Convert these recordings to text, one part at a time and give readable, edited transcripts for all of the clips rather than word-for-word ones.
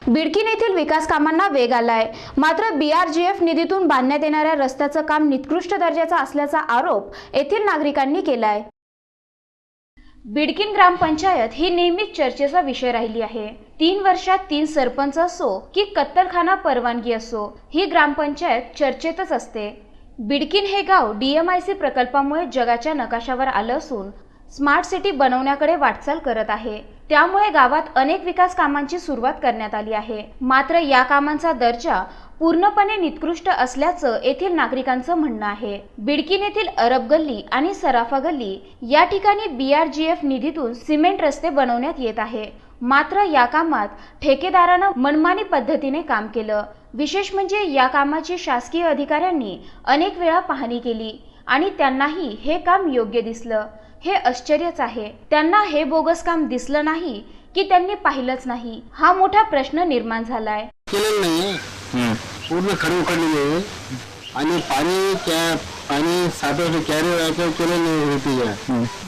बिडकीन येथील विकास कामांना वेग आलाय, मात्र BRGF निधीतून बांधण्यात येणाऱ्या रस्त्याचं काम निकृष्ट दर्जाचं असल्याचा आरोप येथील नागरिकांनी केलाय। बिडकीन ग्रामपंचायत ही नेहमीच चर्चेचा विषय राहिली आहे। 3 वर्षात 3 सरपंच असो की कत्तलखाना परवानगी असो, ही ग्रामपंचायत चर्चेतच असते। बिडकीन हे गाव DMIC प्रकल्पामुळे जगाच्या नकाशावर आलं असून स्मार्ट सिटी बनवण्याकडे वाटचाल करत आहे। त्यामुळे गावात अनेक विकास कामांची सुरुवात करण्यात आली आहे। मात्र या कामांचा दर्जा पूर्णपणे निकृष्ट असल्याचं येथील नागरिकांचं म्हणणं आहे। बिडकीन येथील अरब गल्ली आणि सराफा गल्ली या ठिकाणी BRGF निधीतून सिमेंट रस्ते बनवण्यात येत आहे। मात्र या कामात ठेकेदारानं मनमानी पद्धतीने काम केलं। विशेष म्हणजे या कामाची शासकीय अधिकाऱ्यांनी अनेक वेळा पाहणी केली आणि त्यांनाही हे काम योग्य दिसलं। हे आश्चर्यच आहे, त्यांना हे बोगस काम दिसलं नाही की त्यांनी पाहिलंच नाही, हा मोठा प्रश्न निर्माण झालाय। केलेलं नाही, पूर्ण खडू उकडलेली आहे आणि पाणी साठवलं कॅरी केलं नाही होती।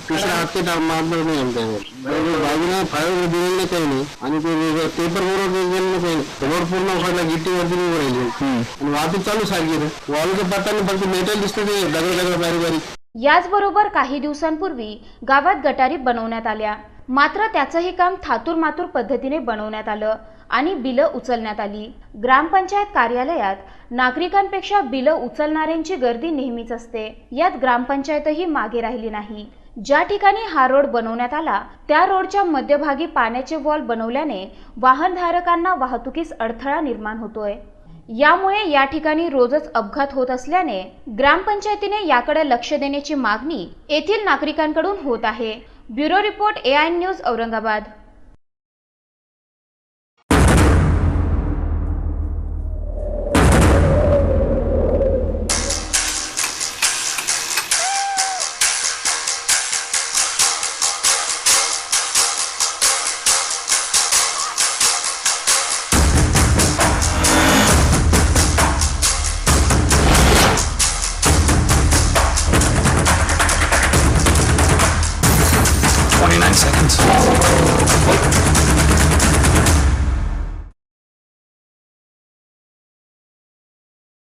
दुसरा हप्ते मारणार नाही आमच्या बाजूला फायर दिलेलं नाही, काही नाही आणि ते पेपर बरोबर गेलं नाही, रोड पूर्ण उकडला, गिट्टीवरती उभं राहिली आणि वाहतूक चालू सारखी वॉलच्या पाताने फक्त मेटल दिसतं, ते दगड बारीक बारीक। याचबरोबर काही दिवसांपूर्वी गावात गटारी बनवण्यात आल्या, मात्र त्याचंही काम थातूर मातूर पद्धतीने बनवण्यात आलं आणि बिलं उचलण्यात आली। ग्रामपंचायत कार्यालयात नागरिकांपेक्षा बिलं उचलणाऱ्यांची गर्दी नेहमीच असते, यात ग्रामपंचायतही मागे राहिली नाही। ज्या ठिकाणी हा रोड बनवण्यात आला त्या रोडच्या मध्यभागी पाण्याचे वॉल बनवल्याने वाहनधारकांना वाहतुकीस अडथळा निर्माण होतोय। यामुळे या ठिकाणी रोजच अपघात होत असल्याने ग्रामपंचायतीने याकडे लक्ष देण्याची मागणी येथील नागरिकांकडून होत आहे। Bureau report AIN news Aurangabad. Seconds.